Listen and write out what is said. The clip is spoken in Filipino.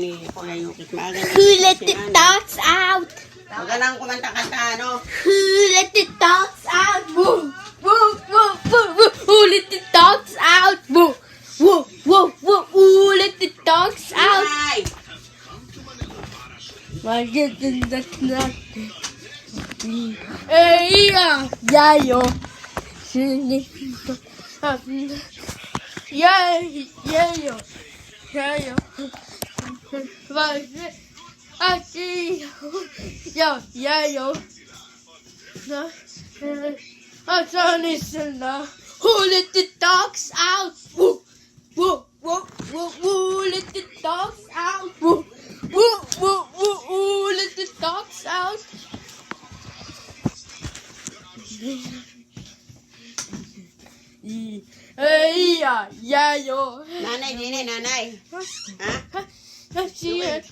Who let the dogs out? Huwag ka nang kumanta-kanta, ano? Who let the dogs out? Woo! Woo! Woo! Woo! Woo! Who let the dogs out? Woo! Woo! Woo! Woo! Who let the dogs out? Ay! Why didn't that not Hey, yayo. Yayo. Yayo. Why yayo. Who let the dogs out? Woo! Woo! Woo! Woo! Woo! Let the dogs out! Woo! Woo! Woo! Woo! Woo! Let the dogs out! Hey, yayo. Nanay, nene, nanay. Ha? Let's see it.